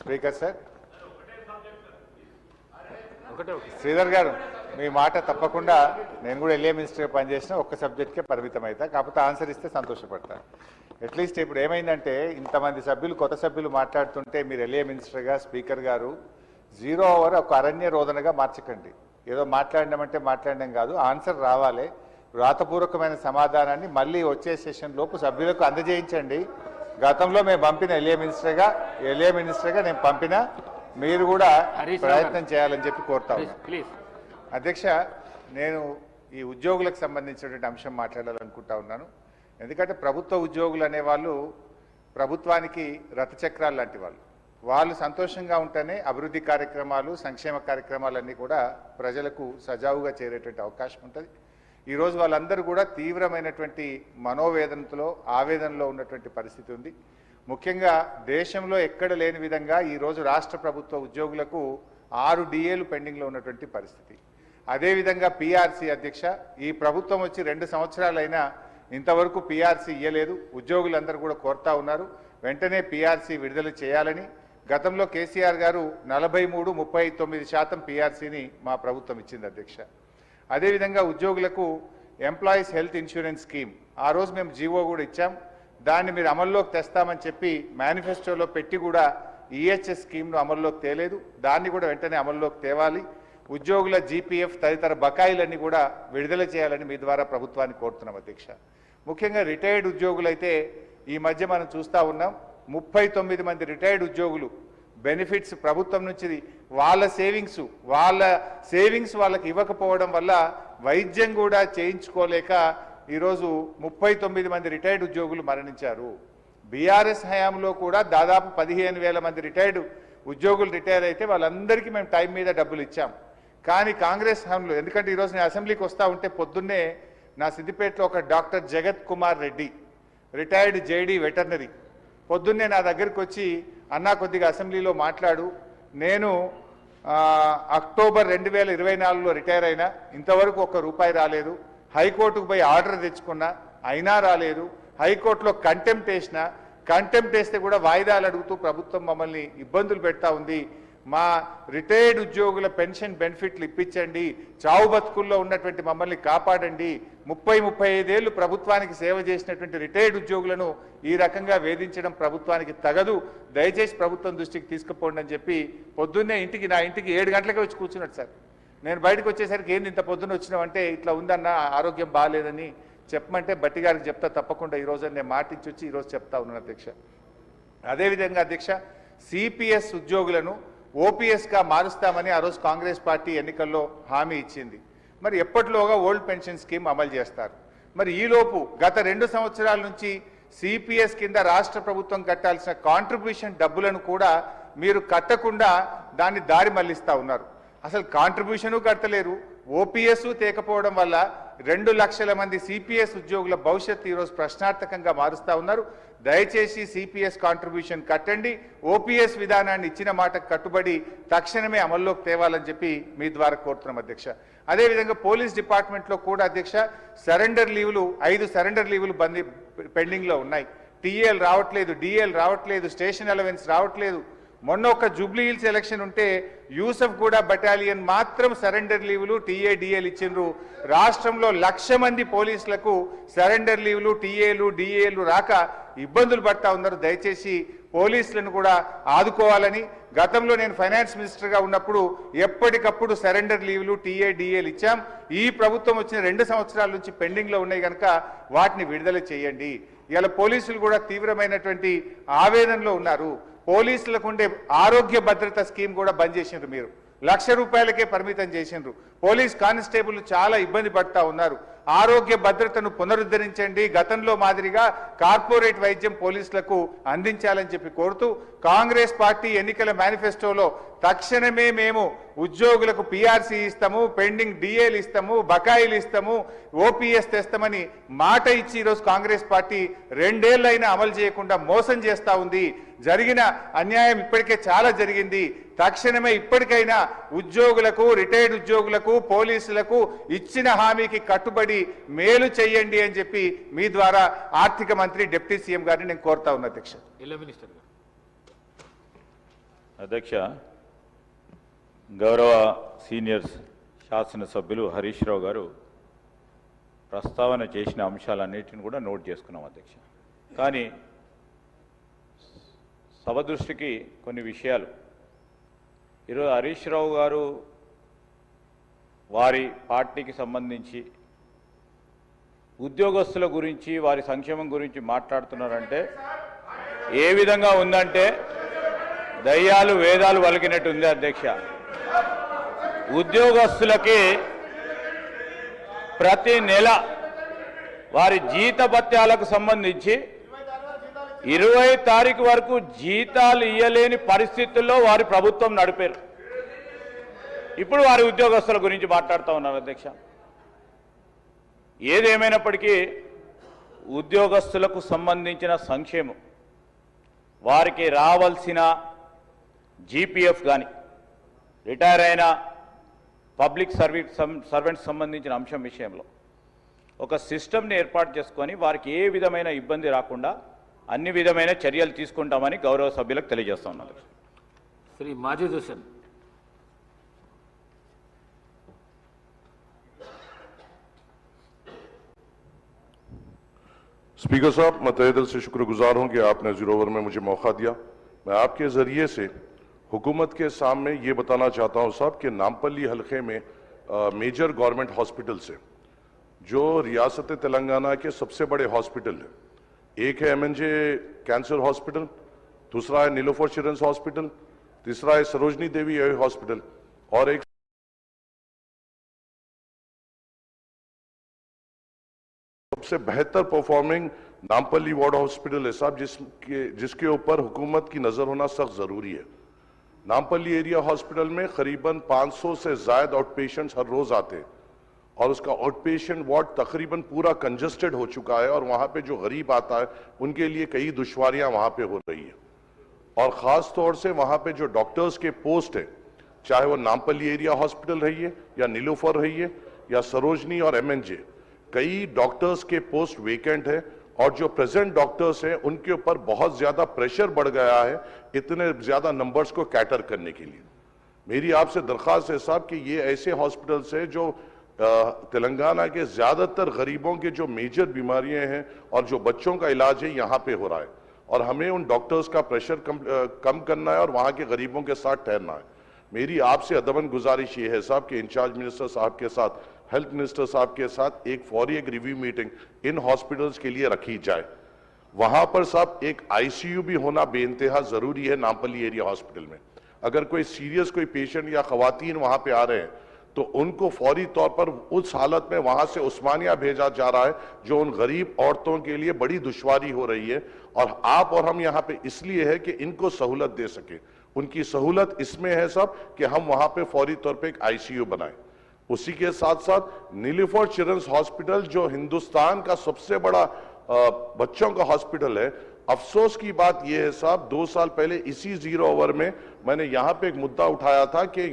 Speaker sir, Sridhar గారు మీ మాట తప్పకుండా, నేను కూడా ఎల్ఏ మినిస్టర్గా పనిచేసిన ఒక్క సబ్జెక్ట్కే పరిమితం అవుతా, కాకపోతే ఆన్సర్ ఇస్తే సంతోషపడతాను. అట్లీస్ట్ ఇప్పుడు ఏమైందంటే ఇంతమంది సభ్యులు కొత్త సభ్యులు మాట్లాడుతుంటే మీరు ఎల్ఏ మినిస్టర్గా స్పీకర్ గారు 0 ఓవర్ ఒక అరణ్య రోదనగా మార్చకండి. ఏదో మాట్లాడినామంటే మాట్లాడడం కాదు, ఆన్సర్ రావాలి. వ్రాతపూర్వకమైన సమాధానాన్ని మళ్ళీ వచ్చే సెషన్ లోపు సభ్యులకు అందజేయించండి. గతంలో మేము పంపిన ఎల్ఏ మినిస్టర్గా నేను పంపిన, మీరు కూడా ప్రయత్నం చేయాలని చెప్పి కోరుతా ఉన్నాను. అధ్యక్ష, నేను ఈ ఉద్యోగులకు సంబంధించినటువంటి అంశం మాట్లాడాలనుకుంటా ఉన్నాను. ఎందుకంటే ప్రభుత్వ ఉద్యోగులు అనేవాళ్ళు ప్రభుత్వానికి రథచక్రాలు లాంటి వాళ్ళు సంతోషంగా ఉంటేనే అభివృద్ధి కార్యక్రమాలు, సంక్షేమ కార్యక్రమాలన్నీ కూడా ప్రజలకు సజావుగా చేరేటువంటి అవకాశం ఉంటుంది. ఈరోజు వాళ్ళందరూ కూడా తీవ్రమైనటువంటి మనోవేదనతో, ఆవేదనలో ఉన్నటువంటి పరిస్థితి ఉంది. ముఖ్యంగా దేశంలో ఎక్కడ లేని విధంగా ఈరోజు రాష్ట్ర ప్రభుత్వ ఉద్యోగులకు 6 డిఏలు పెండింగ్లో ఉన్నటువంటి పరిస్థితి. అదేవిధంగా పిఆర్సీ అధ్యక్ష, ఈ ప్రభుత్వం వచ్చి 2 సంవత్సరాలైనా ఇంతవరకు పిఆర్సీ ఇయ్యలేదు. ఉద్యోగులందరూ కూడా కోరుతా ఉన్నారు వెంటనే పిఆర్సీ విడుదల చేయాలని. గతంలో కేసీఆర్ గారు 43-39% పిఆర్సీని మా ప్రభుత్వం ఇచ్చింది అధ్యక్ష. అదేవిధంగా ఉద్యోగులకు ఎంప్లాయీస్ హెల్త్ ఇన్సూరెన్స్ స్కీమ్ ఆ రోజు మేము జీవో కూడా ఇచ్చాం. దాన్ని మీరు అమల్లోకి తెస్తామని చెప్పి మేనిఫెస్టోలో పెట్టి కూడా ఈహెచ్ఎస్ స్కీమ్ను అమల్లోకి తేలేదు. దాన్ని కూడా వెంటనే అమల్లోకి తేవాలి. ఉద్యోగుల జీపీఎఫ్ తదితర బకాయిలన్నీ కూడా విడుదల చేయాలని మీ ద్వారా ప్రభుత్వాన్ని కోరుతున్నాం అధ్యక్ష. ముఖ్యంగా రిటైర్డ్ ఉద్యోగులైతే ఈ మధ్య మనం చూస్తూ ఉన్నాం, 39 మంది రిటైర్డ్ ఉద్యోగులు బెనిఫిట్స్ ప్రభుత్వం నుంచి వాళ్ళ సేవింగ్స్ వాళ్ళకి ఇవ్వకపోవడం వల్ల వైద్యం కూడా చేయించుకోలేక ఈరోజు 39 మంది రిటైర్డ్ ఉద్యోగులు మరణించారు. బీఆర్ఎస్ హయాంలో కూడా దాదాపు 15,000 మంది రిటైర్డ్ ఉద్యోగులు రిటైర్ అయితే వాళ్ళందరికీ మేము టైం మీద డబ్బులు ఇచ్చాం. కానీ కాంగ్రెస్ హయాంలో, ఎందుకంటే ఈరోజు నేను అసెంబ్లీకి వస్తూ ఉంటే పొద్దున్నే నా సిద్దిపేటలో ఒక డాక్టర్ జగత్ Kumar Reddy, retired JD veterinary, పొద్దున్నే నా దగ్గరికి వచ్చి అన్నా కొద్దిగా అసెంబ్లీలో మాట్లాడు, నేను అక్టోబర్ 2024లో రిటైర్ అయినా, ఇంతవరకు ₹1 రాలేదు. హైకోర్టుకు పోయి ఆర్డర్ తెచ్చుకున్నా, అయినా రాలేదు. హైకోర్టులో కంటెంప్ట్ వేస్తే కూడా వాయిదాలు అడుగుతూ ప్రభుత్వం మమ్మల్ని ఇబ్బందులు పెడతా ఉంది. మా రిటైర్డ్ ఉద్యోగుల పెన్షన్ బెనిఫిట్లు ఇప్పించండి, చావు బతుకుల్లో ఉన్నటువంటి మమ్మల్ని కాపాడండి. 30-35 ఏళ్ళు ప్రభుత్వానికి సేవ చేసినటువంటి రిటైర్డ్ ఉద్యోగులను ఈ రకంగా వేధించడం ప్రభుత్వానికి తగదు, దయచేసి ప్రభుత్వం దృష్టికి తీసుకుపోండి అని చెప్పి పొద్దున్నే నా ఇంటికి 7 గంటలకే వచ్చి కూర్చున్నాడు సార్. నేను బయటకు వచ్చేసరికి ఏంది ఇంత పొద్దున్న వచ్చినామంటే ఇట్లా ఉందన్న, ఆరోగ్యం బాగాలేదని చెప్పమంటే బట్టి గారికి చెప్తా తప్పకుండా ఈరోజు నేను మాటించి వచ్చి ఈరోజు చెప్తా ఉన్నాను అధ్యక్ష. అదేవిధంగా అధ్యక్ష, సిపిఎస్ ఉద్యోగులను ఓపీఎస్గా మారుస్తామని ఆ రోజు కాంగ్రెస్ పార్టీ ఎన్నికల్లో హామీ ఇచ్చింది. మరి ఎప్పటిలోగా ఓల్డ్ పెన్షన్ స్కీమ్ అమలు చేస్తారు? మరి ఈలోపు గత 2 సంవత్సరాల నుంచి సిపిఎస్ కింద రాష్ట్ర ప్రభుత్వం కట్టాల్సిన కాంట్రిబ్యూషన్ డబ్బులను కూడా మీరు కట్టకుండా దాన్ని దారి మళ్లిస్తూ ఉన్నారు. అసలు కాంట్రిబ్యూషను కట్టలేరు, ఓపీఎస్ తేకపోవడం వల్ల 2 లక్షల మంది సిపిఎస్ ఉద్యోగుల భవిష్యత్తు ఈరోజు ప్రశ్నార్థకంగా మారుస్తూ ఉన్నారు. దయచేసి సిపిఎస్ కాంట్రిబ్యూషన్ కట్టండి, ఓపీఎస్ విధానాన్ని ఇచ్చిన మాటకు కట్టుబడి తక్షణమే అమల్లోకి తేవాలని చెప్పి మీ ద్వారా కోరుతున్నాం అధ్యక్ష. అదేవిధంగా పోలీస్ డిపార్ట్మెంట్లో కూడా అధ్యక్ష సరెండర్ లీవులు 5 సరెండర్ లీవులు పెండింగ్లో ఉన్నాయి. టీఏలు రావట్లేదు, డిఏలు రావట్లేదు, స్టేషన్ అలవెన్స్ రావట్లేదు. మొన్న ఒక జూబ్లీ హిల్స్ ఎలక్షన్ ఉంటే యూసఫ్ గూడ బటాలియన్ మాత్రం సరెండర్ లీవులు టీఏ డిఏలు ఇచ్చిండ్రు. రాష్ట్రంలో 1,00,000 మంది పోలీసులకు సరెండర్ లీవులు టీఏలు డిఏలు రాక ఇబ్బందులు పడతా ఉన్నారు. దయచేసి పోలీసులను కూడా ఆదుకోవాలని, గతంలో నేను ఫైనాన్స్ మినిస్టర్గా ఉన్నప్పుడు ఎప్పటికప్పుడు సరెండర్ లీవులు టీఏ డిఏలు ఇచ్చాం. ఈ ప్రభుత్వం వచ్చిన 2 సంవత్సరాల నుంచి పెండింగ్లో ఉన్నాయి కనుక వాటిని విడుదల చేయండి. ఇలా పోలీసులు కూడా తీవ్రమైనటువంటి ఆవేదనలో ఉన్నారు. పోలీసులకు ఉండే ఆరోగ్య భద్రత స్కీమ్ కూడా బంద్ చేసిండ్రు. మీరు ₹1,00,000కే పరిమితం చేసిండ్రు. పోలీస్ కానిస్టేబుల్ చాలా ఇబ్బంది పడతా ఉన్నారు. ఆరోగ్య భద్రతను పునరుద్ధరించండి, గతంలో మాదిరిగా కార్పొరేట్ వైద్యం పోలీసులకు అందించాలని చెప్పి కోరుతూ కాంగ్రెస్ పార్టీ ఎన్నికల మేనిఫెస్టోలో తక్షణమే మేము ఉద్యోగులకు పిఆర్సీ ఇస్తాము, పెండింగ్ డిఏలు ఇస్తాము, బకాయిలు ఇస్తాము, ఓపీఎస్ తెస్తామని మాట ఇచ్చి ఈరోజు కాంగ్రెస్ పార్టీ 2 ఏళ్లైనా అమలు చేయకుండా మోసం చేస్తూ ఉంది. జరిగిన అన్యాయం ఇప్పటికే చాలా జరిగింది. తక్షణమే ఇప్పటికైనా ఉద్యోగులకు, రిటైర్డ్ ఉద్యోగులకు, పోలీసులకు ఇచ్చిన హామీకి కట్టుబడి మేలు చేయండి అని చెప్పి మీ ద్వారా ఆర్థిక మంత్రి డిప్యూటీ సీఎం గారిని నేను కోరుతా ఉన్నా అధ్యక్ష. అధ్యక్ష, గౌరవ సీనియర్ శాసనసభ్యులు హరీష్ రావు గారు ప్రస్తావన చేసిన అంశాలన్నిటిని కూడా నోట్ చేసుకున్నాం అధ్యక్ష. కానీ సభ దృష్టికి కొన్ని విషయాలు ఈరోజు హరీష్ రావు గారు వారి పార్టీకి సంబంధించి ఉద్యోగస్తుల గురించి వారి సంక్షేమం గురించి మాట్లాడుతున్నారంటే ఏ విధంగా ఉందంటే దయ్యాలు వేదాలు వలికినట్టు ఉంది అధ్యక్ష. ఉద్యోగస్తులకి ప్రతి నెల వారి జీతభత్యాలకు సంబంధించి 20 తారీఖు వరకు జీతాలు ఇయ్యలేని పరిస్థితుల్లో వారి ప్రభుత్వం నడిపారు. ఇప్పుడు వారి ఉద్యోగస్తుల గురించి మాట్లాడుతూ ఉన్నారు అధ్యక్ష. ఏదేమైనప్పటికీ ఉద్యోగస్తులకు సంబంధించిన సంక్షేమం, వారికి రావాల్సిన జీపీఎఫ్ కానీ, రిటైర్ అయిన పబ్లిక్ సర్వెంట్స్ సంబంధించిన అంశం విషయంలో ఒక సిస్టమ్ని ఏర్పాటు చేసుకొని వారికి ఏ విధమైన ఇబ్బంది రాకుండా అన్ని విధమైన చర్యలు తీసుకుంటామని గౌరవ సభ్యులకు తెలియజేస్తున్నారు. శ్రీ మాజిద్ హుస్సేన్. स्पीकर साहब, मैं तहे दिल से शुक्रगुजार हूं कि आपने जीरो ओवर में मुझे मौका दिया। मैं आपके जरिए से हुकूमत के सामने ये बताना चाहता हूं साहब कि नामपल्ली हलके में मेजर गवर्नमेंट हॉस्पिटल से जो रियासत तेलंगाना के सबसे बड़े हॉस्पिटल है, एक है एमएनजे कैंसर हॉस्पिटल, दूसरा है नीलोफर चिल्ड्रंस हॉस्पिटल, तीसरा है सरोजनी देवी हॉस्पिटल और एक सबसे बेहतर परफॉर्मिंग नामपल्ली वार्ड हॉस्पिटल है साहब, जिसके ऊपर हुकूमत की नजर होना सख्त जरूरी है। नामपल्ली एरिया हॉस्पिटल में करीबन 500 से ज्यादा आउट पेशेंट्स हर रोज आते हैं और उसका आउट पेशेंट वार्ड तकरीबन पूरा कंजस्टेड हो चुका है और वहां पे जो गरीब आता है उनके लिए कई दुश्वारियां वहां पे हो रही है। और खास तौर से वहां पे जो डॉक्टर्स के पोस्ट है, चाहे वो नामपल्ली एरिया हॉस्पिटल रही है या नीलोफर रही है या सरोजनी और एमएनजे, कई डॉक्टर्स के पोस्ट वेकेंट है और जो प्रेजेंट डॉक्टर्स हैं उनके ऊपर बहुत ज्यादा प्रेशर बढ़ गया है इतने ज्यादा नंबर्स को कैटर करने के लिए। मेरी आपसे दरख्वास्त है साहब कि ये ऐसे हॉस्पिटल्स है जो तेलंगाना के ज्यादातर गरीबों के जो मेजर बीमारियां हैं और जो बच्चों का इलाज है यहाँ पे हो रहा है और हमें उन डॉक्टर्स का प्रेशर कम करना है और वहां के गरीबों के साथ ठहरना है। मेरी आपसे अदबन गुजारिश ये है साहब कि इंचार्ज मिनिस्टर साहब के साथ, हेल्थ मिनिस्टर साहब के साथ एक फौरी एक रिव्यू मीटिंग इन हॉस्पिटल्स के लिए रखी जाए। वहां पर साहब एक आईसीयू भी होना बेइंतहा जरूरी है नामपल्ली एरिया हॉस्पिटल में। अगर कोई सीरियस कोई पेशेंट या खवातीन वहां पे आ रहे हैं तो उनको फौरी तौर पर उस हालत में वहां से उस्मानिया भेजा जा रहा है जो उन गरीब औरतों के लिए बड़ी दुश्वारी हो रही है और आप और हम यहाँ पे इसलिए है कि इनको सहूलत दे सके। उनकी सहूलत इसमें है साहब कि हम वहां पे फौरी तौर पे एक आईसीयू बनाएं। उसी के साथ साथ नीलोफर चिल्ड्रंस हॉस्पिटल जो हिंदुस्तान का सबसे बड़ा बच्चों का हॉस्पिटल है, अफसोस की बात यह है साहब 2 साल पहले इसी जीरो ओवर में मैंने यहां पे एक मुद्दा उठाया था कि